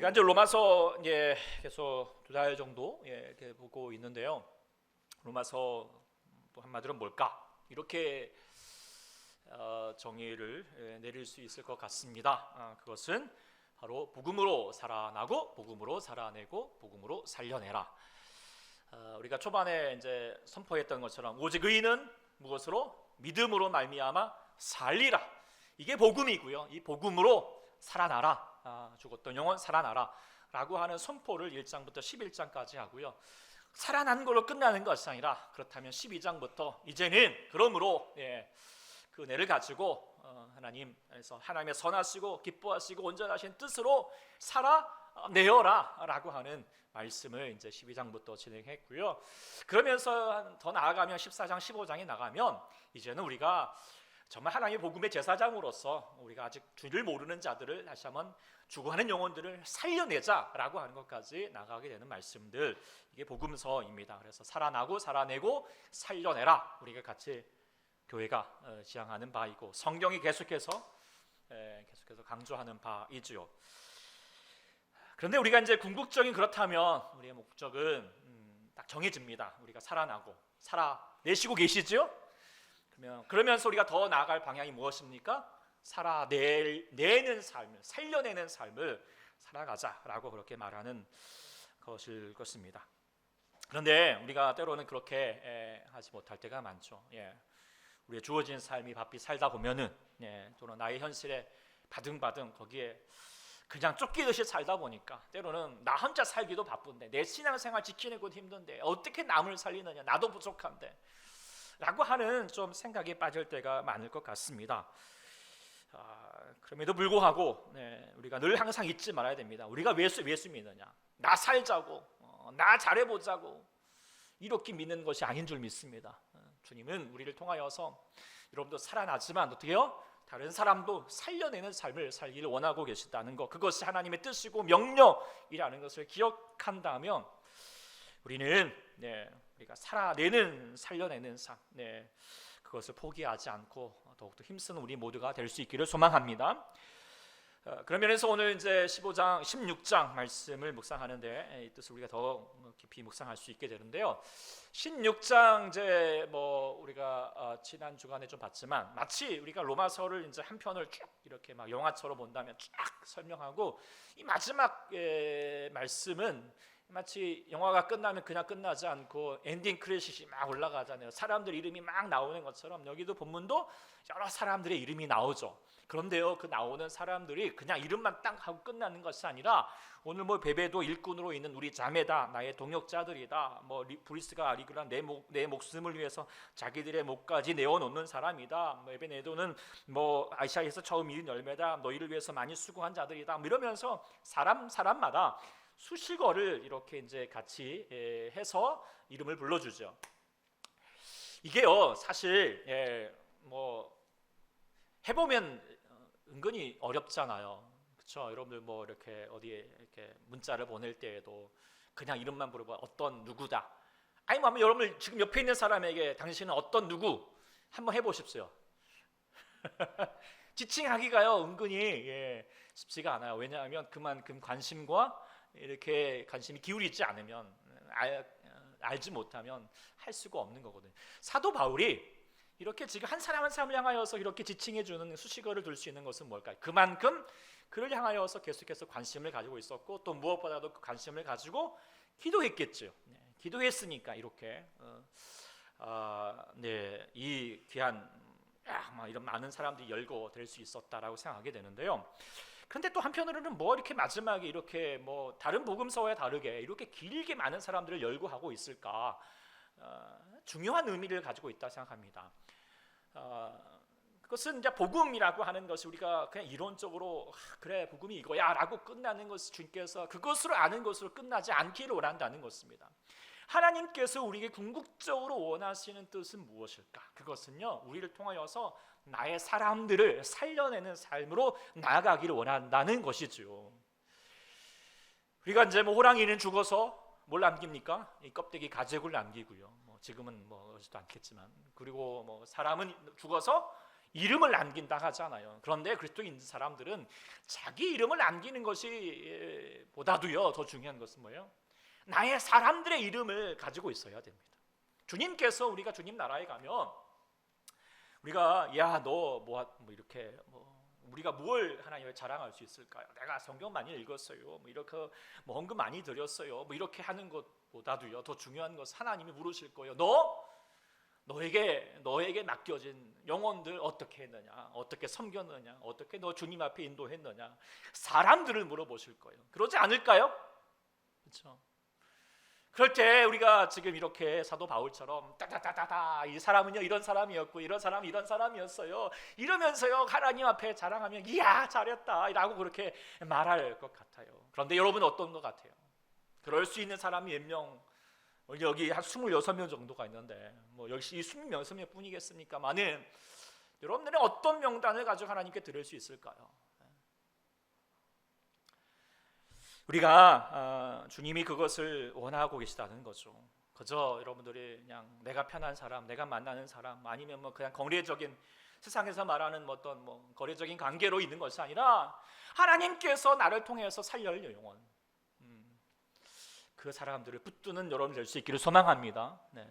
우리가 이제 로마서 계속 두 달 정도 이렇게 보고 있는데요. 로마서 한마디로 뭘까? 이렇게 정의를 내릴 수 있을 것 같습니다. 그것은 바로 복음으로 살아나고 복음으로 살아내고 복음으로 살려내라. 우리가 초반에 이제 선포했던 것처럼 오직 의인은 무엇으로? 믿음으로 말미암아 살리라. 이게 복음이고요. 이 복음으로 살아나라. 죽었던 영혼 살아나라 라고 하는 선포를 1장부터 11장까지 하고요. 살아난 걸로 끝나는 것이 아니라 그렇다면 12장부터 이제는 그러므로 그 은혜를 가지고 하나님에서 하나님의 선하시고 기뻐하시고 온전하신 뜻으로 살아내어라 라고 하는 말씀을 이제 12장부터 진행했고요. 그러면서 더 나아가면 14장 15장에 나가면 이제는 우리가 정말 하나님의 복음의 제사장으로서 우리가 아직 주를 모르는 자들을 다시 한번 죽어가는 영혼들을 살려내자라고 하는 것까지 나가게 되는 말씀들, 이게 복음서입니다. 그래서 살아나고 살아내고 살려내라, 우리가 같이 교회가 지향하는 바이고 성경이 계속해서 강조하는 바이지요. 그런데 우리가 이제 궁극적인 그렇다면 우리의 목적은 딱 정해집니다. 우리가 살아나고 살아내시고 계시죠? 그러면서 우리가 더 나아갈 방향이 무엇입니까? 살아내는 삶을, 살려내는 삶을 살아가자라고 그렇게 말하는 것일 것입니다. 그런데 우리가 때로는 그렇게 하지 못할 때가 많죠. 우리의 주어진 삶이 바삐 살다 보면은 또는 나의 현실에 바등바등 거기에 그냥 쫓기듯이 살다 보니까 때로는 나 혼자 살기도 바쁜데 내 신앙생활 지키는 것도 힘든데 어떻게 남을 살리느냐, 나도 부족한데 라고 하는 좀 생각에 빠질 때가 많을 것 같습니다. 그럼에도 불구하고 우리가 늘 항상 잊지 말아야 됩니다. 우리가 왜 예수 믿느냐, 나 살자고, 나 잘해보자고 이렇게 믿는 것이 아닌 줄 믿습니다. 주님은 우리를 통하여서 여러분도 살아나지만 어떻게요? 다른 사람도 살려내는 삶을 살기를 원하고 계시다는 것, 그것이 하나님의 뜻이고 명령이라는 것을 기억한다면 우리는 우리가 살아내는, 살려내는 삶, 그것을 포기하지 않고 더욱더 힘쓰는 우리 모두가 될 수 있기를 소망합니다. 그런 면에서 오늘 이제 15장, 16장 말씀을 묵상하는데 이 뜻을 우리가 더 깊이 묵상할 수 있게 되는데요. 16장 이제 우리가 지난 주간에 좀 봤지만 마치 우리가 로마서를 이제 한 편을 쭉 이렇게 막 영화처럼 본다면 쫙 설명하고 이 마지막 말씀은 마치 영화가 끝나면 그냥 끝나지 않고 엔딩 크레딧이 막 올라가잖아요. 사람들 이름이 막 나오는 것처럼 여기도 본문도 여러 사람들의 이름이 나오죠. 그런데요, 그 나오는 사람들이 그냥 이름만 딱 하고 끝나는 것이 아니라 오늘 베베도 일꾼으로 있는 우리 자매다, 나의 동역자들이다, 브리스가 아리그라 내 목숨을 위해서 자기들의 목까지 내어놓는 사람이다, 에베네도는 아시아에서 처음 이은 열매다, 너희를 위해서 많이 수고한 자들이다, 이러면서 사람마다 수식어를 이렇게 이제 같이 해서 이름을 불러주죠. 이게요, 사실 해보면 은근히 어렵잖아요. 그렇죠? 여러분들 이렇게 어디에 이렇게 문자를 보낼 때에도 그냥 이름만 부르고 어떤 누구다. 아니 한번 여러분들 지금 옆에 있는 사람에게 당신은 어떤 누구 한번 해보십시오. 지칭하기가요 은근히 쉽지가 않아요. 왜냐하면 그만큼 관심과 이렇게 관심이 기울이지 않으면 알지 못하면 할 수가 없는 거거든요. 사도 바울이 이렇게 지금 한 사람 한 사람을 향하여서 이렇게 지칭해 주는 수식어를 둘 수 있는 것은 뭘까요? 그만큼 그를 향하여서 계속해서 관심을 가지고 있었고 또 무엇보다도 그 관심을 가지고 기도했겠죠. 기도했으니까 이렇게 이 귀한 이런 많은 사람들이 열고 될 수 있었다라고 생각하게 되는데요. 그런데 또 한편으로는 이렇게 마지막에 이렇게 다른 복음서와 다르게 이렇게 길게 많은 사람들을 열거하고 있을까? 중요한 의미를 가지고 있다 생각합니다. 그것은 이제 복음이라고 하는 것이 우리가 그냥 이론적으로 그래 복음이 이거야라고 끝나는 것이 주님께서 그것으로 아는 것으로 끝나지 않기를 원한다는 것입니다. 하나님께서 우리에게 궁극적으로 원하시는 뜻은 무엇일까? 그것은요, 우리를 통하여서 나의 사람들을 살려내는 삶으로 나아가기를 원한다는 것이죠. 우리가 이제 호랑이는 죽어서 뭘 남깁니까? 이 껍데기 가죽을 남기고요. 지금은 그러지도 않겠지만, 그리고 사람은 죽어서 이름을 남긴다 하잖아요. 그런데 그리스도인 사람들은 자기 이름을 남기는 것이 보다도요 더 중요한 것은 뭐예요? 나의 사람들의 이름을 가지고 있어야 됩니다. 주님께서 우리가 주님 나라에 가면 우리가 야 너 뭐 이렇게 우리가 뭘 하나님을 자랑할 수 있을까요? 내가 성경 많이 읽었어요. 이렇게 헌금 많이 드렸어요. 이렇게 하는 것보다도요 더 중요한 것은 하나님이 물으실 거예요. 너에게 맡겨진 영혼들 어떻게 했느냐, 어떻게 섬겼느냐, 어떻게 너 주님 앞에 인도했느냐, 사람들을 물어보실 거예요. 그러지 않을까요? 그렇죠? 그럴 때 우리가 지금 이렇게 사도 바울처럼 따다다다다 이 사람은요 이런 사람이었고 이런 사람이 이런 사람이었어요 이러면서요 하나님 앞에 자랑하면 이야 잘했다 라고 그렇게 말할 것 같아요. 그런데 여러분 어떤 것 같아요? 그럴 수 있는 사람이 몇 명? 여기 한 26명 정도가 있는데 역시 이 26명 뿐이겠습니까? 많은 여러분들은 어떤 명단을 가지고 하나님께 드릴 수 있을까요? 우리가 주님이 그것을 원하고 계시다는 거죠. 그저 여러분들이 그냥 내가 편한 사람, 내가 만나는 사람, 아니면 그냥 거래적인 세상에서 말하는 어떤 거래적인 관계로 있는 것이 아니라 하나님께서 나를 통해서 살릴 영혼, 그 사람들을 붙드는 여러분 될 수 있기를 소망합니다. 네.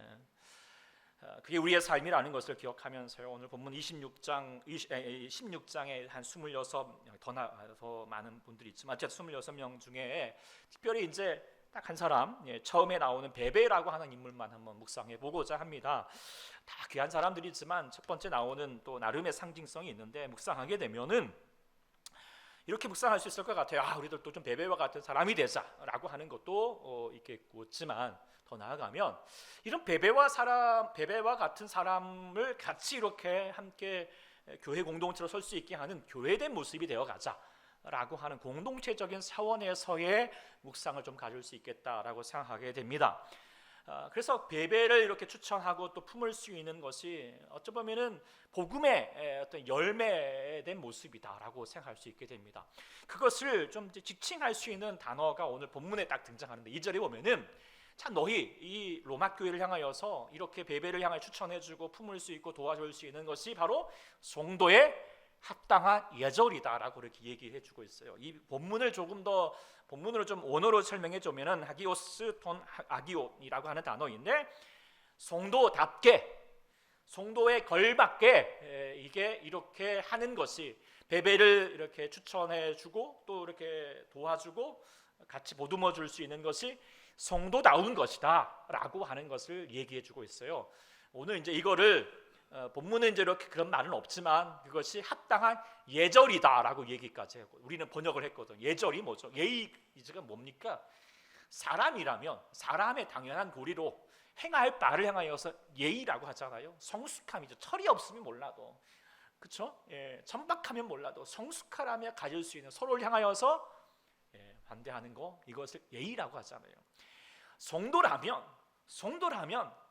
그게 우리의 삶이라는 것을 기억하면서요. 오늘 본문 16장에 한 26 더 많은 분들이 있지만 26명 중에 특별히 이제 딱 한 사람, 처음에 나오는 베베라고 하는 인물만 한번 묵상해 보고자 합니다. 다 귀한 사람들이지만 첫 번째 나오는 또 나름의 상징성이 있는데 묵상하게 되면은 이렇게 묵상할 수 있을 것 같아요. 우리들도 좀 베베와 같은 사람이 되자라고 하는 것도 있겠지만 더 나아가면 이런 베베와 같은 사람을 같이 이렇게 함께 교회 공동체로 설 수 있게 하는 교회된 모습이 되어 가자라고 하는 공동체적인 차원에서의 묵상을 좀 가질 수 있겠다라고 생각하게 됩니다. 그래서 베베를 이렇게 추천하고 또 품을 수 있는 것이 어쩌 보면은 복음의 어떤 열매된 모습이다라고 생각할 수 있게 됩니다. 그것을 좀 지칭할 수 있는 단어가 오늘 본문에 딱 등장하는데 2절에 보면은 참 너희 이 로마 교회를 향하여서 이렇게 베베를 향해 추천해주고 품을 수 있고 도와줄 수 있는 것이 바로 성도의 합당한 예절이다라고 이렇게 얘기해주고 있어요. 이 본문을 조금 더 본문으로 좀 원어로 설명해 주면은 하기오스 톤 아기오이라고 하는 단어인데 성도답게 성도에 걸맞게 이게 이렇게 하는 것이 베베를 이렇게 추천해주고 또 이렇게 도와주고 같이 보듬어 줄 수 있는 것이 성도다운 것이다라고 하는 것을 얘기해주고 있어요. 오늘 이제 이거를 본문은 이제 이렇게 그런 말은 없지만 그것이 합당한 예절이다라고 얘기까지 하고 우리는 번역을 했거든. 예절이 뭐죠? 예의가 뭡니까? 사람이라면 사람의 당연한 도리로 행할 바를 향하여서 예의라고 하잖아요. 성숙함이죠. 철이 없으면 몰라도 그렇죠? 천박하면 몰라도 성숙하라며 가질 수 있는 서로를 향하여서 반대하는 거 이것을 예의라고 하잖아요. 성도라면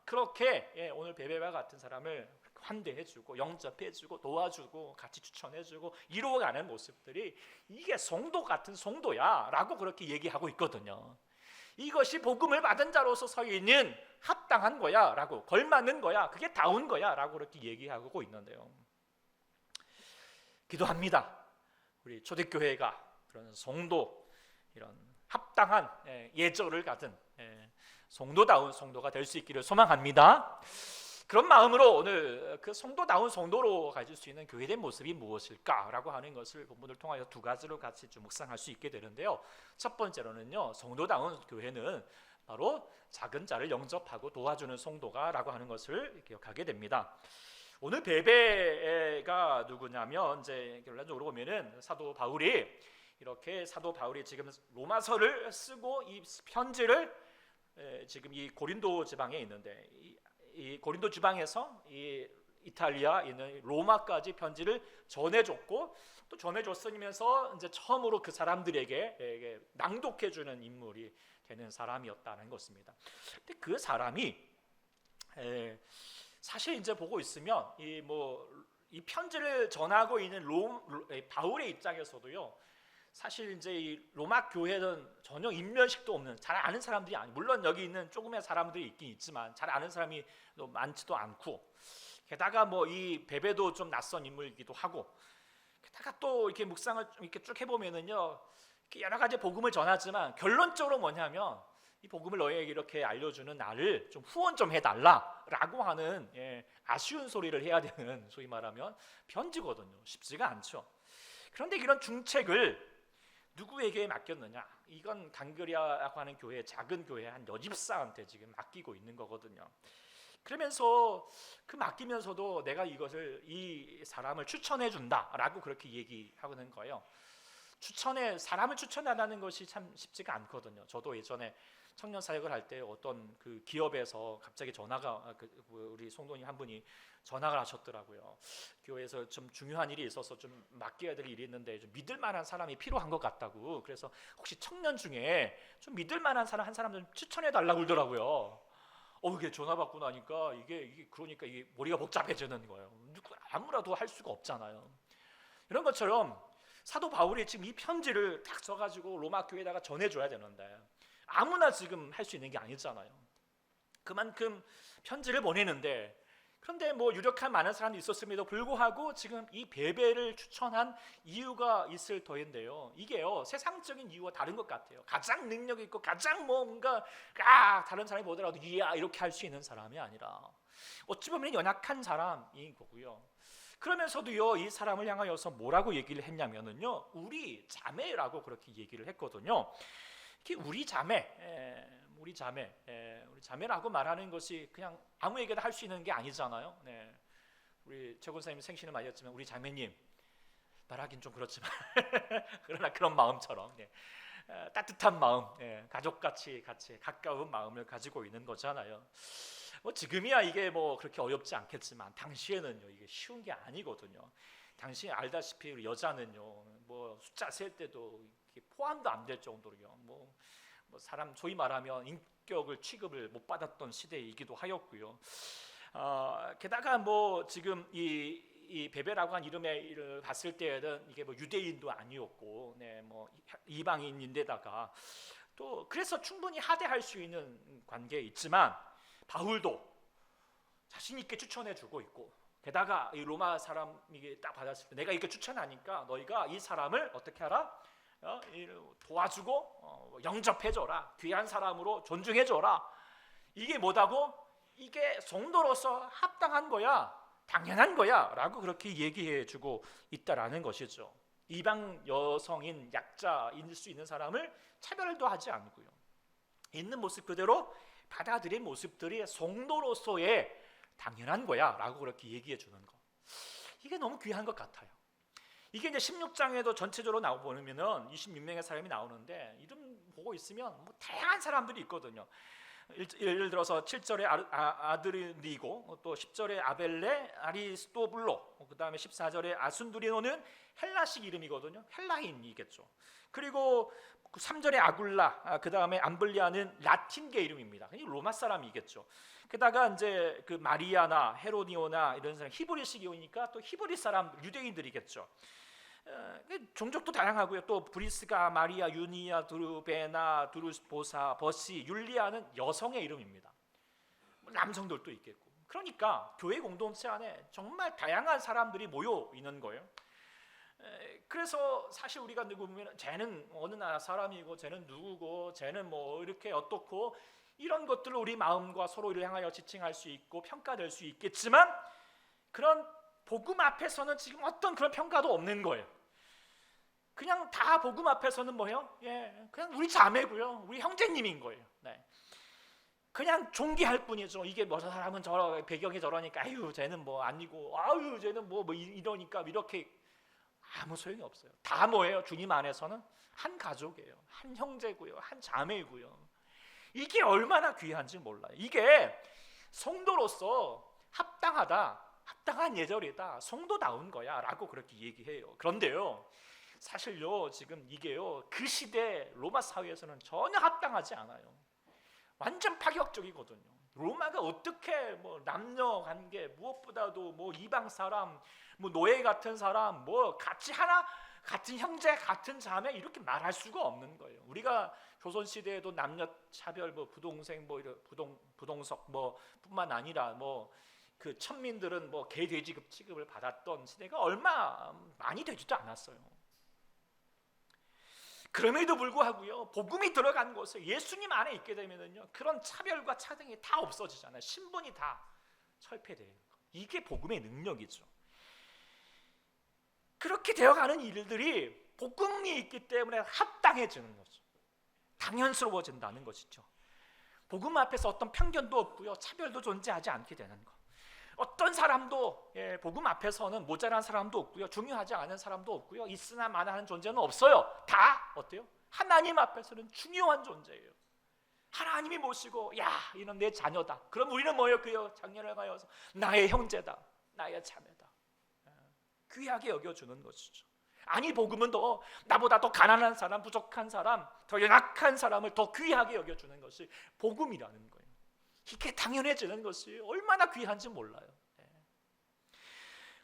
그렇게 오늘 베베와 같은 사람을 환대해주고 영접해주고 도와주고 같이 추천해주고 이루어가는 모습들이 이게 성도 같은 성도야라고 그렇게 얘기하고 있거든요. 이것이 복음을 받은 자로서 서 있는 합당한 거야라고 걸맞는 거야 그게 다운 거야라고 그렇게 얘기하고 있는데요. 기도합니다. 우리 초대교회가 그런 성도 이런 합당한 예절을 가진 성도다운 성도가 될 수 있기를 소망합니다. 그런 마음으로 오늘 그 성도다운 성도로 가질 수 있는 교회된 모습이 무엇일까라고 하는 것을 본문을 통하여 두 가지로 같이 좀 묵상할 수 있게 되는데요. 첫 번째로는요, 성도다운 교회는 바로 작은 자를 영접하고 도와주는 성도가라고 하는 것을 기억하게 됩니다. 오늘 베베가 누구냐면 이제 결론적으로 보면은 사도 바울이 지금 로마서를 쓰고 이 편지를 지금 이 고린도 지방에 있는데 이 고린도 지방에서 이 이탈리아 있는 로마까지 편지를 전해줬고 또 전해줬으면서 이제 처음으로 그 사람들에게 낭독해주는 인물이 되는 사람이었다는 것입니다. 근데 그 사람이 사실 이제 보고 있으면 이 편지를 전하고 있는 바울의 입장에서도요. 사실 이제 이 로마 교회는 전혀 인면식도 없는 잘 아는 사람들이 물론 여기 있는 조금의 사람들이 있긴 있지만 잘 아는 사람이 많지도 않고 게다가 뭐 이 베베도 좀 낯선 인물이기도 하고, 게다가 또 이렇게 묵상을 이렇게 쭉 해보면은요, 이렇게 여러 가지 복음을 전하지만 결론적으로 뭐냐면 이 복음을 너희에게 이렇게 알려주는 나를 좀 후원 좀 해달라라고 하는 아쉬운 소리를 해야 되는, 소위 말하면 편지거든요. 쉽지가 않죠. 그런데 이런 중책을 누구에게 맡겼느냐? 이건 강그리아라고 하는 교회, 작은 교회 한 여집사한테 지금 맡기고 있는 거거든요. 그러면서 그 맡기면서도 내가 이 사람을 추천해 준다라고 그렇게 얘기하는 거예요. 사람을 추천한다는 것이 참 쉽지가 않거든요. 저도 예전에 청년 사역을 할 때 어떤 그 기업에서 갑자기 전화가, 우리 송도님 한 분이 전화를 하셨더라고요. 교회에서 좀 중요한 일이 있어서 좀 맡겨야 될 일이 있는데 좀 믿을 만한 사람이 필요한 것 같다고. 그래서 혹시 청년 중에 좀 믿을 만한 사람 한 사람 좀 추천해 달라고 그러더라고요. 이게 전화 받고 나니까 그러니까 이게 머리가 복잡해지는 거예요. 아무라도 할 수가 없잖아요. 이런 것처럼 사도 바울이 지금 이 편지를 딱 써가지고 로마 교회에다가 전해줘야 되는데 아무나 지금 할 수 있는 게 아니잖아요. 그만큼 편지를 보내는데, 그런데 뭐 유력한 많은 사람이 있었음에도 불구하고 지금 이 베베를 추천한 이유가 있을 터인데요, 이게요 세상적인 이유와 다른 것 같아요. 가장 능력 있고 가장 뭔가 다른 사람이 보더라도 이야 이렇게 할 수 있는 사람이 아니라 어찌 보면 연약한 사람인 거고요. 그러면서도요 이 사람을 향하여서 뭐라고 얘기를 했냐면은요, 우리 자매라고 그렇게 얘기를 했거든요. 우리 자매라고 말하는 것이 그냥 아무에게나 할 수 있는 게 아니잖아요. 우리 최 권사님 생신을 맞이했지만 우리 자매님 말하긴 좀 그렇지만 그러나 그런 마음처럼 따뜻한 마음, 가족같이 같이 가까운 마음을 가지고 있는 거잖아요. 뭐 지금이야 이게 뭐 그렇게 어렵지 않겠지만 당시에는요 이게 쉬운 게 아니거든요. 당신이 알다시피 우리 여자는요 뭐 숫자 셀 때도 포함도 안 될 정도로요 뭐 사람 소위 말하면 인격을 취급을 못 받았던 시대이기도 하였고요. 게다가 뭐 지금 이 베베라고 한 이름을 봤을 때는 이게 뭐 유대인도 아니었고, 뭐 이방인인데다가 또 그래서 충분히 하대할 수 있는 관계에 있지만 바울도 자신 있게 추천해주고 있고, 게다가 이 로마 사람이 딱 받았을 때 내가 이렇게 추천하니까 너희가 이 사람을 어떻게 하라? 도와주고 영접해줘라, 귀한 사람으로 존중해줘라. 이게 뭐다고? 이게 성도로서 합당한 거야, 당연한 거야 라고 그렇게 얘기해주고 있다라는 것이죠. 이방 여성인 약자일 수 있는 사람을 차별도 하지 않고요, 있는 모습 그대로 받아들인 모습들이 성도로서의 당연한 거야 라고 그렇게 얘기해 주는 거, 이게 너무 귀한 것 같아요. 이게 이제 16장에도 전체적으로 보면은 26명의 사람이 나오는데 이름 보고 있으면 뭐 다양한 사람들이 있거든요. 예를 들어서 7절에 아드리고, 또 10절에 아벨레, 아리스토블로, 그 다음에 14절에 아순두리노는 헬라식 이름이거든요. 헬라인이겠죠. 그리고 3절에 아굴라, 그 다음에 암블리아는 라틴계 이름입니다. 로마 사람이겠죠. 게다가 이제 그 마리아나 헤로니오나 이런 사람 히브리식이 오니까 또 히브리 사람 유대인들이겠죠. 종족도 다양하고요. 또 브리스가, 마리아, 유니아, 두르베나, 두루스보사, 버시, 율리아는 여성의 이름입니다. 남성들도 있겠고. 그러니까 교회 공동체 안에 정말 다양한 사람들이 모여 있는 거예요. 그래서 사실 우리가 누구 보면 쟤는 어느 나라 사람이고 쟤는 누구고 쟤는 뭐 이렇게 어떻고 이런 것들을 우리 마음과 서로를 향하여 지칭할 수 있고 평가될 수 있겠지만, 그런 복음 앞에서는 지금 어떤 그런 평가도 없는 거예요. 그냥 다 복음 앞에서는 뭐예요? 그냥 우리 자매고요, 우리 형제님인 거예요. 그냥 존귀할 뿐이죠. 이게 뭐 저 사람은 저러 배경이 저러니까 아유 쟤는 뭐 아니고, 아유 쟤는 뭐 이러니까 이렇게 아무 소용이 없어요. 다 뭐예요? 주님 안에서는 한 가족이에요. 한 형제고요, 한 자매이고요. 이게 얼마나 귀한지 몰라요. 이게 성도로서 합당하다, 합당한 예절이다, 성도다운 거야 라고 그렇게 얘기해요. 그런데요 사실요 지금 이게요 그 시대 로마 사회에서는 전혀 합당하지 않아요. 완전 파격적이거든요. 로마가 어떻게 뭐 남녀 관계, 무엇보다도 뭐 이방 사람, 뭐 노예 같은 사람, 뭐 같이 하나 같은 형제, 같은 자매 이렇게 말할 수가 없는 거예요. 우리가 조선 시대에도 남녀 차별, 뭐 부동생, 뭐 이런 부동석 뭐 뿐만 아니라 뭐 그 천민들은 뭐 개, 돼지 취급을 받았던 시대가 얼마 많이 되지도 않았어요. 그럼에도 불구하고요, 복음이 들어간 곳에 예수님 안에 있게 되면은요, 그런 차별과 차등이 다 없어지잖아요. 신분이 다 철폐되는 거. 이게 복음의 능력이죠. 그렇게 되어가는 일들이 복음이 있기 때문에 합당해지는 거죠. 당연스러워진다는 것이죠. 복음 앞에서 어떤 편견도 없고요, 차별도 존재하지 않게 되는 거. 어떤 사람도 복음 앞에서는 모자란 사람도 없고요, 중요하지 않은 사람도 없고요, 있으나 마나하는 존재는 없어요. 다 어때요? 하나님 앞에서는 중요한 존재예요. 하나님이 모시고 야, 이는 내 자녀다. 그럼 우리는 뭐예요? 그여 장년을 가여서 나의 형제다, 나의 자매다. 귀하게 여겨주는 것이죠. 아니, 복음은 더 나보다 더 가난한 사람, 부족한 사람, 더 연약한 사람을 더 귀하게 여겨주는 것이 복음이라는 거예요. 이게 당연해지는 것이 얼마나 귀한지 몰라요.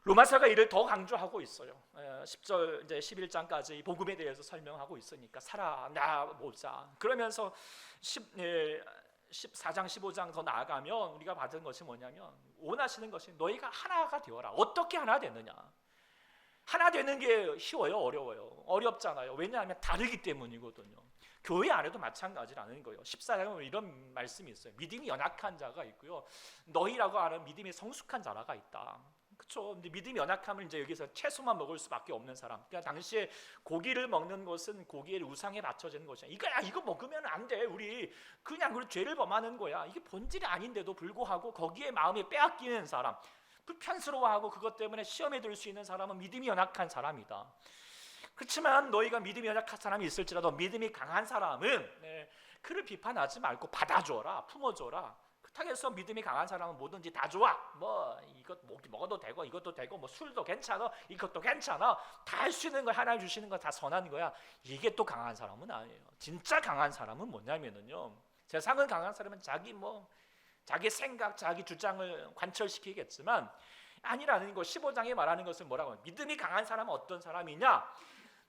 로마서가 이를 더 강조하고 있어요. 10절 이제 11장까지 복음에 대해서 설명하고 있으니까 살아나 보자. 그러면서 14장 15장 더 나아가면 우리가 받은 것이 뭐냐면, 원하시는 것이 너희가 하나가 되어라. 어떻게 하나 되느냐? 하나 되는 게 쉬워요, 어려워요? 어렵잖아요. 왜냐하면 다르기 때문이거든요. 교회 안에도 마찬가지라는 거예요. 14장에 이런 말씀이 있어요. 믿음이 연약한 자가 있고요, 너희라고 하는 믿음이 성숙한 자라가 있다. 그렇죠. 근데 믿음이 연약하면 이제 여기서 채소만 먹을 수밖에 없는 사람. 그러니까 당시에 고기를 먹는 것은 고기의 우상에 맞춰지는 것이야. 이거 먹으면 안 돼. 우리 그냥 죄를 범하는 거야. 이게 본질이 아닌데도 불구하고 거기에 마음이 빼앗기는 사람, 불편스러워하고 그것 때문에 시험에 들 수 있는 사람은 믿음이 연약한 사람이다. 그렇지만 너희가 믿음이 연약한 사람이 있을지라도 믿음이 강한 사람은 그를 비판하지 말고 받아줘라, 품어줘라. 그렇다고 해서 믿음이 강한 사람은 뭐든지 다 좋아. 뭐 이것 먹어도 되고 이것도 되고 뭐 술도 괜찮아, 이것도 괜찮아. 다 할 수 있는 거, 하나님 주시는 거 다 선한 거야. 이게 또 강한 사람은 아니에요. 진짜 강한 사람은 뭐냐면은요, 세상은 강한 사람은 자기 생각, 자기 주장을 관철시키겠지만 아니라는 거. 15장에 말하는 것은 뭐라고 하면, 믿음이 강한 사람은 어떤 사람이냐?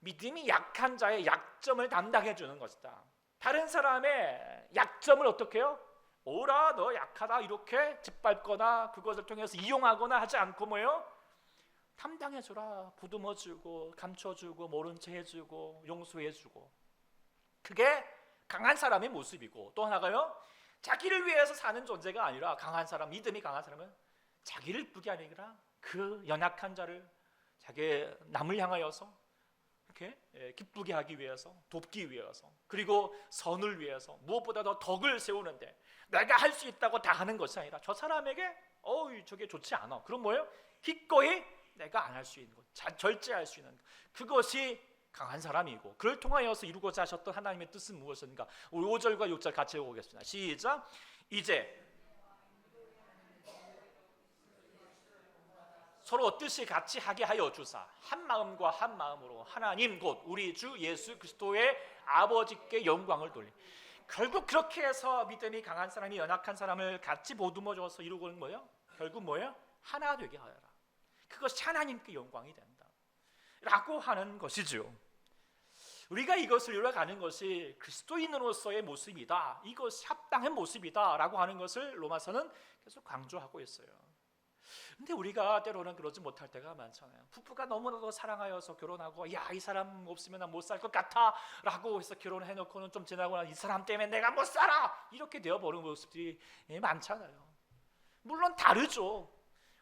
믿음이 약한 자의 약점을 담당해 주는 것이다. 다른 사람의 약점을 어떻게 해요? 오라, 너 약하다, 이렇게 짓밟거나 그것을 통해서 이용하거나 하지 않고 뭐예요? 담당해주라. 보듬어주고 감춰주고 모른 체 해주고 용서해주고. 그게 강한 사람의 모습이고, 또 하나가요, 자기를 위해서 사는 존재가 아니라, 강한 사람, 믿음이 강한 사람은 자기를 뿐이 아니라 그 연약한 자를, 자기 남을 향하여서 이렇게 기쁘게 하기 위해서, 돕기 위해서, 그리고 선을 위해서, 무엇보다도 덕을 세우는데, 내가 할 수 있다고 다 하는 것이 아니라 저 사람에게 저게 좋지 않아. 그럼 뭐예요? 기꺼이 내가 안 할 수 있는 것, 절제할 수 있는 것, 그것이 강한 사람이고, 그를 통하여서 이루고자 하셨던 하나님의 뜻은 무엇인가? 우리 5절과 6절 같이 읽어보겠습니다. 시작. 이제 서로 뜻이 같이 하게 하여 주사 한 마음과 한 마음으로 하나님 곧 우리 주 예수 그리스도의 아버지께 영광을 돌리. 결국 그렇게 해서 믿음이 강한 사람이 연약한 사람을 같이 보듬어줘서 이루고는 뭐예요? 결국 뭐예요? 하나 되게 하여라. 그것이 하나님께 영광이 된다 라고 하는 것이죠. 우리가 이것을 이뤄가는 것이 그리스도인으로서의 모습이다, 이것이 합당한 모습이다 라고 하는 것을 로마서는 계속 강조하고 있어요. 근데 우리가 때로는 그러지 못할 때가 많잖아요. 부부가 너무나도 사랑하여서 결혼하고, 야, 이 사람 없으면 난 못 살 것 같아 라고 해서 결혼해놓고는 좀 지나고 나서 이 사람 때문에 내가 못 살아, 이렇게 되어버리는 모습들이 많잖아요. 물론 다르죠.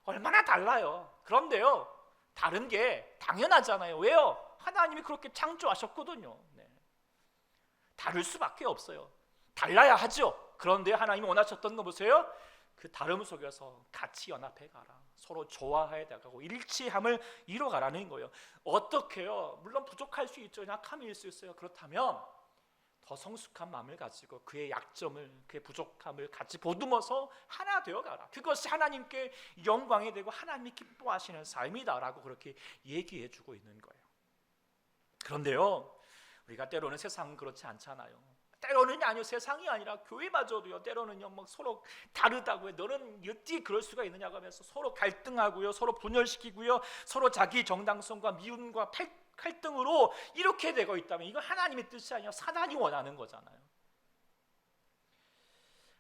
얼마나 달라요. 그런데요, 다른 게 당연하잖아요. 왜요? 하나님이 그렇게 창조하셨거든요. 다를 수밖에 없어요. 달라야 하죠. 그런데 하나님이 원하셨던 거 보세요. 그 다름 속에서 같이 연합해 가라. 서로 좋아해 나가고 일치함을 이뤄가라는 거예요. 어떻게요? 물론 부족할 수 있죠. 약함일 수 있어요. 그렇다면 더 성숙한 마음을 가지고 그의 약점을, 그의 부족함을 같이 보듬어서 하나 되어가라. 그것이 하나님께 영광이 되고 하나님이 기뻐하시는 삶이다라고 그렇게 얘기해주고 있는 거예요. 그런데요, 우리가 때로는 세상은 그렇지 않잖아요. 때로는 아니요, 세상이 아니라 교회마저도요, 때로는요, 막 서로 다르다고요. 너는 어떻게 그럴 수가 있느냐고 하면서 서로 갈등하고요, 서로 분열시키고요, 서로 자기 정당성과 미움과 갈등으로 이렇게 되고 있다면 이거 하나님의 뜻이 아니라 사단이 원하는 거잖아요.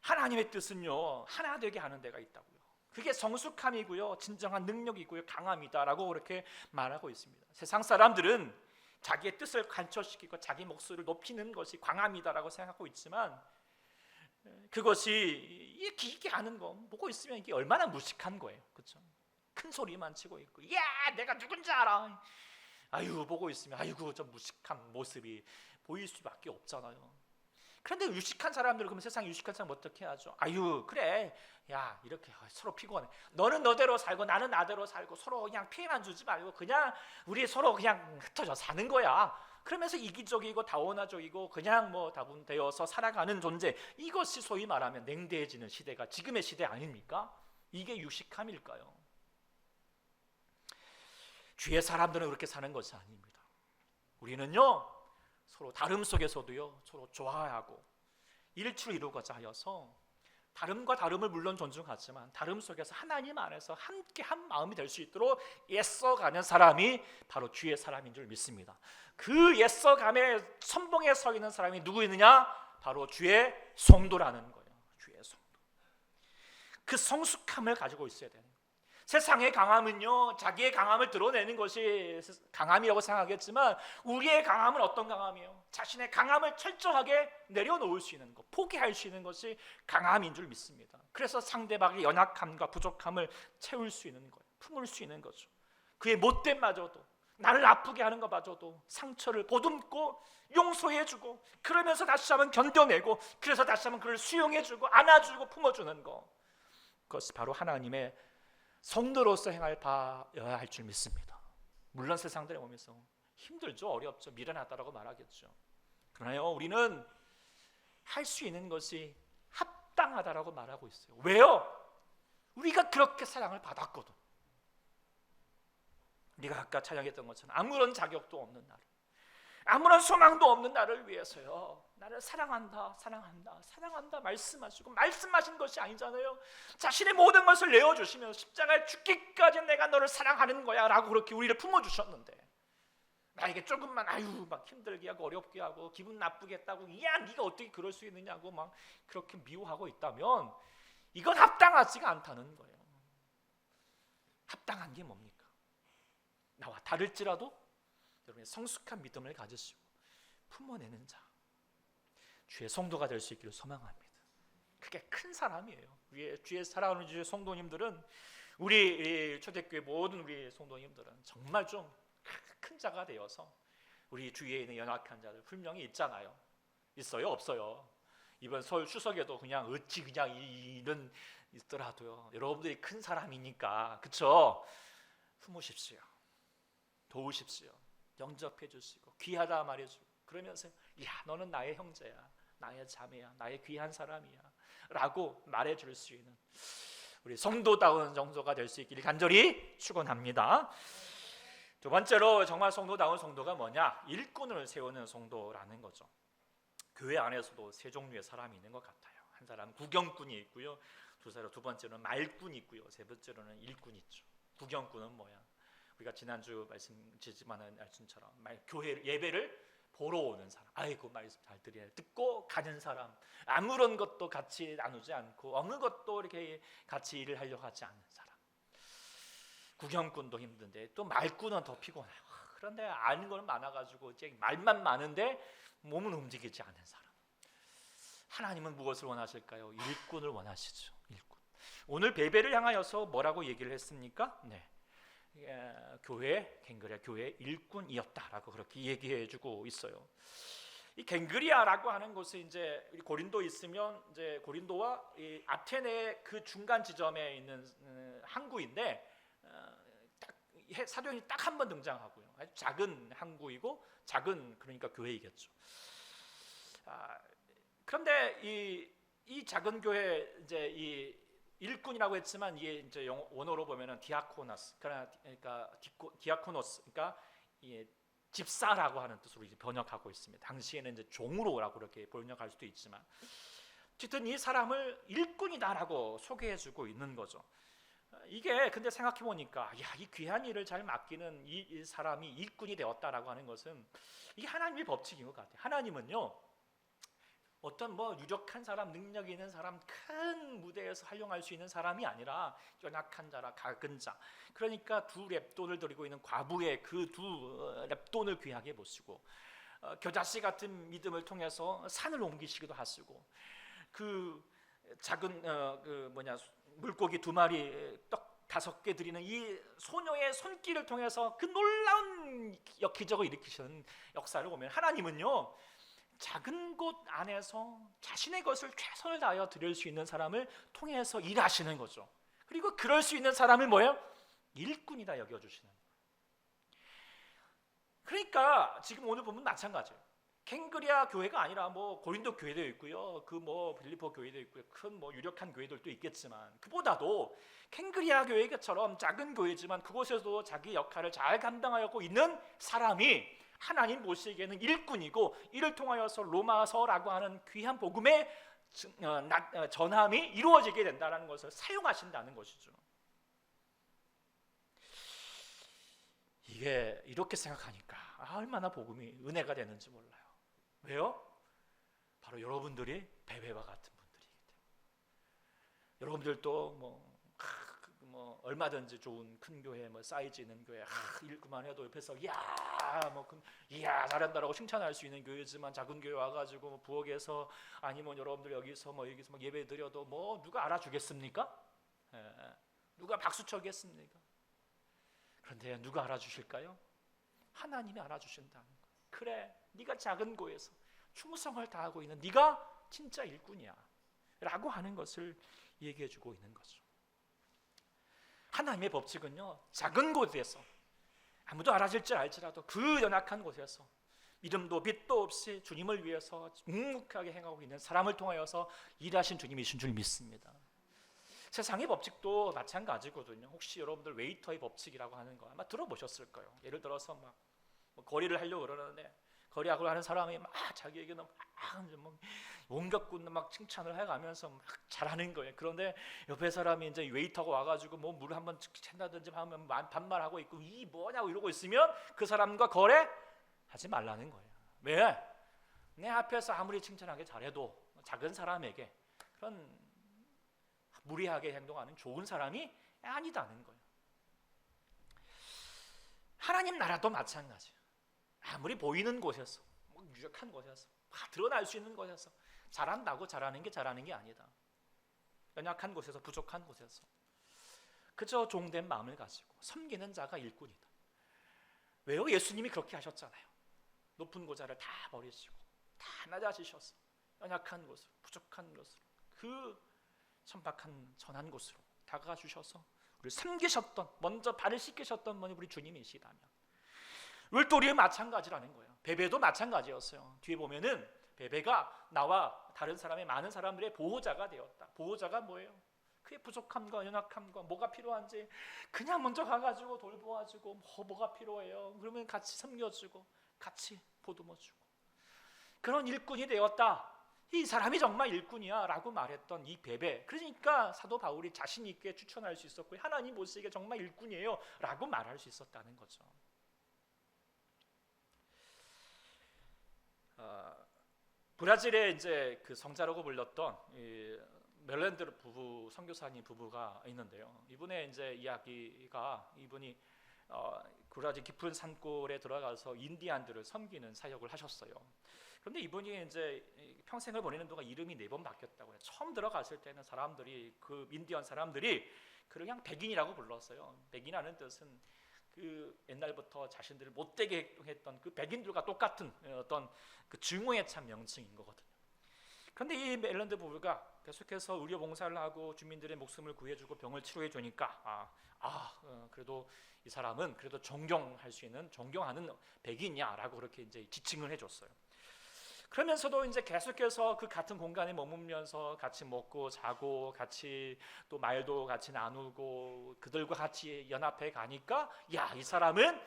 하나님의 뜻은요, 하나 되게 하는 데가 있다고요. 그게 성숙함이고요, 진정한 능력이고요, 강함이다라고 그렇게 말하고 있습니다. 세상 사람들은 자기의 뜻을 관철시키고 자기 목소리를 높이는 것이 강함이다라고 생각하고 있지만, 그것이 이게 아는 거 보고 있으면 이게 얼마나 무식한 거예요, 그렇죠? 큰 소리만 치고 있고, 야 내가 누군지 알아, 아유 보고 있으면 아이고 좀 무식한 모습이 보일 수밖에 없잖아요. 그런데 유식한 사람들은, 그러면 세상 유식한 사람 어떻게 하죠? 아유 그래, 야 이렇게 서로 피곤해, 너는 너대로 살고 나는 나대로 살고 서로 그냥 피해만 주지 말고 그냥 우리 서로 그냥 흩어져 사는 거야. 그러면서 이기적이고 다원화적이고 그냥 뭐 다분되어서 살아가는 존재, 이것이 소위 말하면 냉대해지는 시대가 지금의 시대 아닙니까? 이게 유식함일까요? 주의 사람들은 그렇게 사는 것이 아닙니다. 우리는요 서로 다름 속에서도요 서로 좋아하고 일치를 이루고자 하여서, 다름과 다름을 물론 존중하지만 다름 속에서 하나님 안에서 함께 한 마음이 될 수 있도록 애써가는 사람이 바로 주의 사람인 줄 믿습니다. 그 애써감의 선봉에 서 있는 사람이 누구 있느냐? 바로 주의 성도라는 거예요. 주의 성도. 그 성숙함을 가지고 있어야 되는 거예요. 세상의 강함은요 자기의 강함을 드러내는 것이 강함이라고 생각하겠지만, 우리의 강함은 어떤 강함이에요? 자신의 강함을 철저하게 내려놓을 수 있는 것, 포기할 수 있는 것이 강함인 줄 믿습니다. 그래서 상대방의 연약함과 부족함을 채울 수 있는 거예요. 품을 수 있는 거죠. 그의 못됨마저도, 나를 아프게 하는 것마저도 상처를 보듬고 용서해주고, 그러면서 다시 한번 견뎌내고, 그래서 다시 한번 그를 수용해주고 안아주고 품어주는 것, 그것이 바로 하나님의 성도로서 행할 바여야 할 줄 믿습니다. 물론 세상들에 오면서 힘들죠, 어렵죠, 미련하다라고 말하겠죠. 그러나요 우리는 할 수 있는 것이 합당하다라고 말하고 있어요. 왜요? 우리가 그렇게 사랑을 받았거든. 우리가 아까 찬양했던 것처럼 아무런 자격도 없는 나를, 아무런 소망도 없는 나를 위해서요, 나를 사랑한다 사랑한다 사랑한다 말씀하시고, 말씀하신 것이 아니잖아요. 자신의 모든 것을 내어주시면서 십자가에 죽기까지 내가 너를 사랑하는 거야 라고 그렇게 우리를 품어주셨는데, 나에게 조금만 아유 막 힘들게 하고 어렵게 하고 기분 나쁘게 했다고, 야 네가 어떻게 그럴 수 있느냐고 막 그렇게 미워하고 있다면, 이건 합당하지가 않다는 거예요. 합당한 게 뭡니까? 나와 다를지라도 여러분의 성숙한 믿음을 가지시고 품어내는 자, 주의 성도가 될 수 있기를 소망합니다. 그게 큰 사람이에요. 주의 사랑하는 주의 성도님들은, 우리 초대교회 모든 우리 성도님들은 정말 좀 큰 자가 되어서 우리 주위에 있는 연약한 자들 분명히 있잖아요. 있어요? 없어요? 이번 설 추석에도 그냥 어찌 그냥 이런 있더라도요, 여러분들이 큰 사람이니까 그쵸? 품으십시오. 도우십시오. 영접해 주시고 귀하다 말해주고, 그러면서 야 너는 나의 형제야, 나의 자매야, 나의 귀한 사람이야 라고 말해줄 수 있는 우리 성도다운 정도가 될 수 있기를 간절히 축원합니다. 두 번째로 정말 성도다운 성도가 뭐냐? 일꾼을 세우는 성도라는 거죠. 교회 안에서도 세 종류의 사람이 있는 것 같아요. 한 사람은 구경꾼이 있고요, 두 번째로는 말꾼이 있고요, 세 번째로는 일꾼이 있죠. 구경꾼은 뭐야? 우리가 지난주 말씀처럼 교회 예배를 보러 오는 사람, 아이고 말씀 잘 들으네, 듣고 가는 사람, 아무런 것도 같이 나누지 않고 어느 것도 이렇게 같이 일을 하려고 하지 않는 사람. 구경꾼도 힘든데 또 말꾼은 더 피곤해요. 그런데 아는 건 많아가지고 이제 말만 많은데 몸은 움직이지 않는 사람. 하나님은 무엇을 원하실까요? 일꾼을 원하시죠. 일꾼. 오늘 베베를 향하여서 뭐라고 얘기를 했습니까? 네. 교회 갱그리아 교회 일꾼이었다라고 그렇게 얘기해주고 있어요. 이 갱그리아라고 하는 곳은 이제 고린도 있으면 이제 고린도와 이 아테네 그 중간 지점에 있는 항구인데, 사도행전이 딱 한 번 등장하고요. 아주 작은 항구이고 작은 그러니까 교회이겠죠. 그런데 이 작은 교회 이제 이 일꾼이라고 했지만 이게 이제 원어로 보면은 디아코노스, 그러니까 디아코노스, 그러니까 집사라고 하는 뜻으로 이제 번역하고 있습니다. 당시에는 이제 종으로라고 그렇게 번역할 수도 있지만, 어쨌든 이 사람을 일꾼이다라고 소개해주고 있는 거죠. 이게 근데 생각해 보니까, 이 귀한 일을 잘 맡기는 이 사람이 일꾼이 되었다라고 하는 것은 이게 하나님의 법칙인 것 같아요. 하나님은요, 어떤 뭐 유력한 사람, 능력 있는 사람, 큰 무대에서 활용할 수 있는 사람이 아니라 연약한 자라 작은 자. 그러니까 두 렙돈을 드리고 있는 과부의 그 두 렙돈을 귀하게 모시고 겨자씨 같은 믿음을 통해서 산을 옮기시기도 하시고 그 작은 물고기 2마리 떡 5개 드리는 이 소녀의 손길을 통해서 그 놀라운 기적을 일으키시는 역사를 보면 하나님은요 작은 곳 안에서 자신의 것을 최선을 다하여 드릴 수 있는 사람을 통해서 일하시는 거죠. 그리고 그럴 수 있는 사람을 뭐예요? 일꾼이다 여겨주시는. 그러니까 지금 오늘 보면 마찬가지예요. 캥그리아 교회가 아니라 뭐 고린도 교회도 있고요, 그 뭐 빌립보 교회도 있고요, 큰 뭐 유력한 교회들도 있겠지만 그보다도 캥그리아 교회처럼 작은 교회지만 그곳에서도 자기 역할을 잘 감당하고 있는 사람이 하나님 보시기에는 일꾼이고, 이를 통하여서 로마서라고 하는 귀한 복음의 전함이 이루어지게 된다는 것을 사용하신다는 것이죠. 이게 이렇게 생각하니까 얼마나 복음이 은혜가 되는지 몰라요. 왜요? 바로 여러분들이 베베와 같은 분들이기 때문에. 여러분들도 뭐 얼마든지 좋은 큰 교회, 뭐 사이즈 있는 교회, 읽기만 해도 옆에서 이야 잘한다라고 칭찬할 수 있는 교회지만, 작은 교회 와가지고 뭐 부엌에서 아니면 여러분들 여기서 막 예배 드려도 뭐 누가 알아주겠습니까? 누가 박수 쳐겠습니까? 그런데 누가 알아주실까요? 하나님이 알아주신다는 거예요. 그래, 네가 작은 곳에서 충성을 다하고 있는 네가 진짜 일꾼이야 라고 하는 것을 얘기해주고 있는 거죠. 하나님의 법칙은요, 작은 곳에서 아무도 알아줄 줄 알지라도 그 연약한 곳에서 믿음도 빛도 없이 주님을 위해서 묵묵하게 행하고 있는 사람을 통하여서 일하신 주님이신 줄 믿습니다. 세상의 법칙도 마찬가지거든요. 혹시 여러분들 웨이터의 법칙이라고 하는 거 아마 들어보셨을 거예요. 예를 들어서 막 거리를 하려고 그러는데 거리학을 하는 사람이 막 자기에게는 막 온갖 곳 막 칭찬을 해가면서 막 잘하는 거예요. 그런데 옆에 사람이 이제 웨이터가 와가지고 뭐 물 한번 챈다든지 하면 반말하고 있고 이 뭐냐고 이러고 있으면 그 사람과 거래하지 말라는 거예요. 왜? 내 앞에서 아무리 칭찬하게 잘해도 작은 사람에게 그런 무리하게 행동하는 좋은 사람이 아니다는 거예요. 하나님 나라도 마찬가지예요. 아무리 보이는 곳에서, 유력한 곳에서, 드러날 수 있는 곳에서 잘한다고 잘하는 게 아니다. 연약한 곳에서, 부족한 곳에서 그저 종된 마음을 가지고 섬기는 자가 일꾼이다. 왜요? 예수님이 그렇게 하셨잖아요. 높은 고자를 다 버리시고 다 낮아지셔서 연약한 곳으로, 부족한 곳으로, 그 천박한 전한 곳으로 다가가 주셔서 우리를 섬기셨던, 먼저 발을 씻기셨던 분이 우리 주님이시다면, 울도리에 마찬가지라는 거예요. 베베도 마찬가지였어요. 뒤에 보면은 베베가 나와 다른 사람의 많은 사람들의 보호자가 되었다. 보호자가 뭐예요? 그의 부족함과 연약함과 뭐가 필요한지 그냥 먼저 가가지고 돌보아주고, 뭐가 필요해요? 그러면 같이 섬겨주고 같이 보듬어주고, 그런 일꾼이 되었다. 이 사람이 정말 일꾼이야 라고 말했던 이 베베, 그러니까 사도 바울이 자신 있게 추천할 수 있었고 하나님 보시기에 정말 일꾼이에요 라고 말할 수 있었다는 거죠. 브라질에 이제 그 성자라고 불렸던 멜렌드 부부, 선교사님 부부가 있는데요. 이분의 이제 이야기가, 이분이 브라질 깊은 산골에 들어가서 인디안들을 섬기는 사역을 하셨어요. 그런데 이분이 이제 평생을 보내는 동안 이름이 4번 바뀌었다고 해요. 처음 들어갔을 때는 사람들이, 그 인디언 사람들이 그냥 백인이라고 불렀어요. 백인이라는 뜻은 그 옛날부터 자신들을 못되게 했던 그 백인들과 똑같은 어떤 그 증오에 찬 명칭인 거거든요. 그런데 이 멜랜드 부부가 계속해서 의료 봉사를 하고 주민들의 목숨을 구해주고 병을 치료해 주니까 그래도 이 사람은 그래도 존경할 수 있는, 존경하는 백인이야라고 그렇게 이제 지칭을 해줬어요. 그러면서도 이제 계속해서 그 같은 공간에 머물면서 같이 먹고 자고 같이 또 말도 같이 나누고 그들과 같이 연합해 가니까, 야, 이 사람은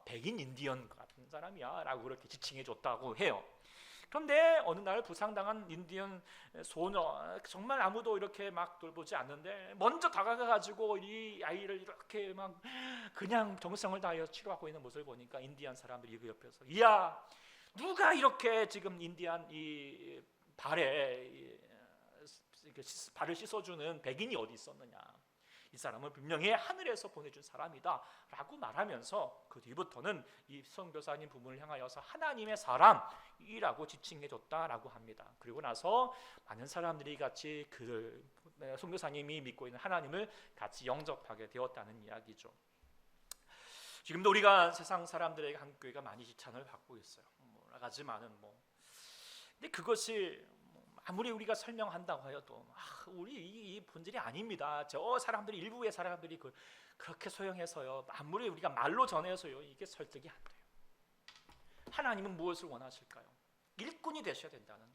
백인 인디언 같은 사람이야 라고 그렇게 지칭해 줬다고 해요. 그런데 어느 날 부상당한 인디언 소녀, 정말 아무도 이렇게 막 돌보지 않는데 먼저 다가가가지고 이 아이를 이렇게 막 그냥 정성을 다하여 치료하고 있는 모습을 보니까 인디언 사람들이 그 옆에서, 이야, 누가 이렇게 지금 인디안 이 발을 씻어주는 백인이 어디 있었느냐. 이 사람은 분명히 하늘에서 보내준 사람이다 라고 말하면서 그 뒤부터는 이 선교사님 부분을 향하여서 하나님의 사람이라고 지칭해줬다라고 합니다. 그리고 나서 많은 사람들이 같이 그 선교사님이 믿고 있는 하나님을 같이 영접하게 되었다는 이야기죠. 지금도 우리가 세상 사람들에게 한국교회가 많이 지탄을 받고 있어요. 하지만은 근데 그것이 아무리 우리가 설명한다고 해도 우리 이 본질이 아닙니다. 저 사람들이 일부의 사람들이 그렇게 소용해서요. 아무리 우리가 말로 전해서요. 이게 설득이 안 돼요. 하나님은 무엇을 원하실까요? 일꾼이 되셔야 된다는 것.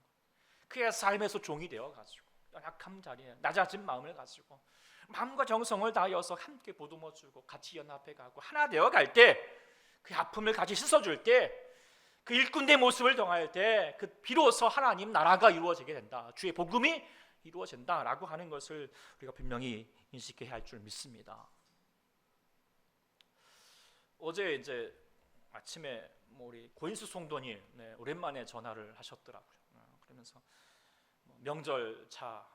그의 삶에서 종이 되어가지고 연약한 자리에 낮아진 마음을 가지고 마음과 정성을 다하여서 함께 보듬어주고 같이 연합해가고 하나 되어갈 때 그 아픔을 같이 씻어줄 때 그 일꾼의 모습을 정할 때 그 비로소 하나님 나라가 이루어지게 된다. 주의 복음이 이루어진다라고 하는 것을 우리가 분명히 인식해야 할 줄 믿습니다. 어제 이제 아침에 우리 고인수 송도님 오랜만에 전화를 하셨더라고요. 그러면서 명절차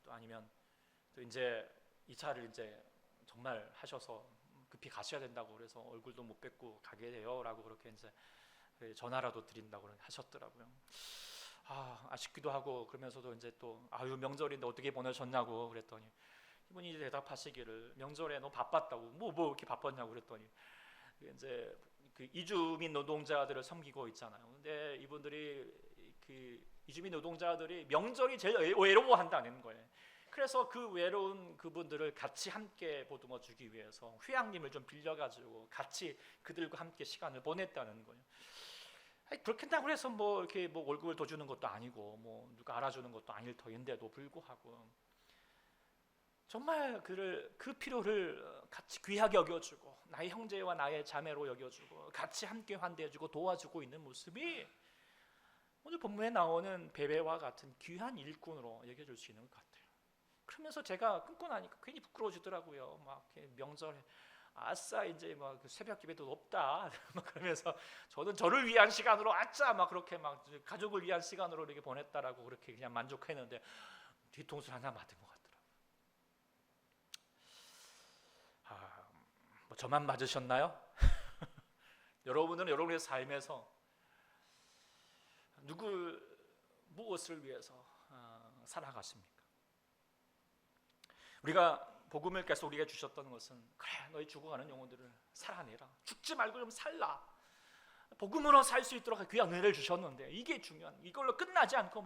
또 아니면 또 이제 이 차를 이제 정말 하셔서 급히 가셔야 된다고 그래서 얼굴도 못 뵙고 가게 돼요라고 그렇게 이제 전화라도 드린다고 하셨더라고요. 아쉽기도 하고 그러면서도 이제 또 명절인데 어떻게 보내셨냐고 그랬더니 이분이 이제 대답하시기를 명절에 너무 바빴다고 뭐 이렇게 바빴냐고 그랬더니 이제 그 이주민 노동자들을 섬기고 있잖아요. 근데 이분들이 그 이주민 노동자들이 명절이 제일 외로워한다는 거예요. 그래서 그 외로운 그분들을 같이 함께 보듬어 주기 위해서 휴양림을 좀 빌려가지고 같이 그들과 함께 시간을 보냈다는 거예요. 그렇겠다고 해서 이렇게 월급을 더 주는 것도 아니고 누가 알아주는 것도 아닐 터인데도 불구하고 정말 그 필요를 같이 귀하게 여겨주고 나의 형제와 나의 자매로 여겨주고 같이 함께 환대해주고 도와주고 있는 모습이 오늘 본문에 나오는 베베와 같은 귀한 일꾼으로 여겨질 수 있는 것 같아요. 그러면서 제가 끊고 나니까 괜히 부끄러워지더라고요. 막 명절에 아싸 이제 새벽 기회도 없다 그러면서 저는 저를 위한 시간으로 아싸 그렇게 가족을 위한 시간으로 이렇게 보냈다라고 그렇게 그냥 만족했는데 뒤통수 하나 맞은 것 같더라고요. 저만 맞으셨나요? 여러분은 여러분의 삶에서 무엇을 위해서 살아가십니까? 우리가 복음을 계속 우리가 주셨던 것은 그래 너희 죽어가는 영혼들을 살아내라. 죽지 말고 좀 살라. 복음으로 살 수 있도록 귀한 은혜를 주셨는데 이게 중요한 이걸로 끝나지 않고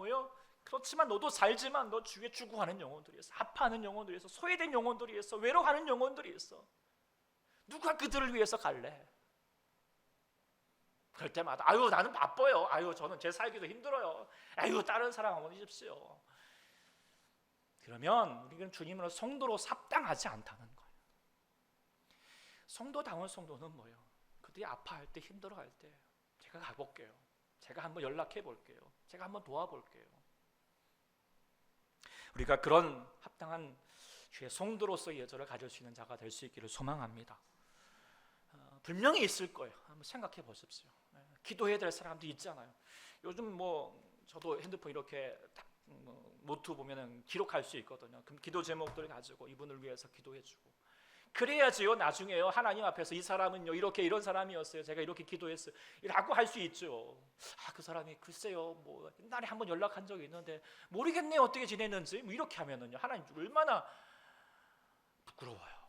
그렇지만 너도 살지만 너 주위에 죽어가는 영혼들이 있어. 아파하는 영혼들이 있어. 소외된 영혼들이 있어. 외로워하는 영혼들이 있어. 누가 그들을 위해서 갈래? 그럴 때마다 나는 바빠요. 저는 제 살기도 힘들어요. 다른 사람 한번 해주십시오. 그러면 우리는 주님으로 성도로 합당하지 않다는 거예요. 성도다운 성도는 뭐예요? 그들이 아파할 때 힘들어할 때 제가 가볼게요. 제가 한번 연락해 볼게요. 제가 한번 도와볼게요. 우리가 그런 합당한 주의 성도로서의 예절을 가질 수 있는 자가 될 수 있기를 소망합니다. 분명히 있을 거예요. 한번 생각해 보십시오. 기도해야 될 사람도 있잖아요. 요즘 저도 핸드폰 이렇게 딱 노트 보면은 기록할 수 있거든요. 그럼 기도 제목들을 가지고 이분을 위해서 기도해주고 그래야지요. 나중에요 하나님 앞에서 이 사람은요 이렇게 이런 사람이었어요. 제가 이렇게 기도했어요. 라고 할 수 있죠. 그 사람이 글쎄요 옛날에 한번 연락한 적이 있는데 모르겠네요 어떻게 지냈는지 이렇게 하면은요 하나님 얼마나 부끄러워요.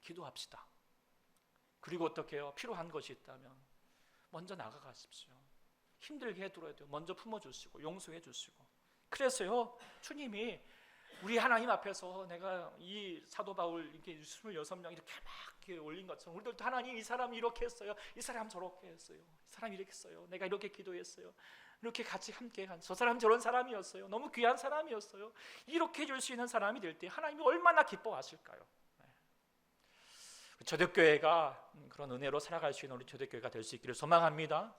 기도합시다. 그리고 어떻게 해요? 필요한 것이 있다면 먼저 나가가십시오. 힘들게 해드려도 먼저 품어주시고 용서해 주시고 그래서요 주님이 우리 하나님 앞에서 내가 이 사도 바울 이렇게 26명 이렇게 막 이렇게 올린 것처럼 우리들도 하나님 이 사람이 이렇게 했어요. 이 사람 저렇게 했어요. 이 사람 이렇게 했어요. 내가 이렇게 기도했어요. 이렇게 같이 함께 저 사람 저런 사람이었어요. 너무 귀한 사람이었어요. 이렇게 해줄 수 있는 사람이 될 때 하나님이 얼마나 기뻐하실까요? 초대교회가 그런 은혜로 살아갈 수 있는 우리 초대교회가 될 수 있기를 소망합니다.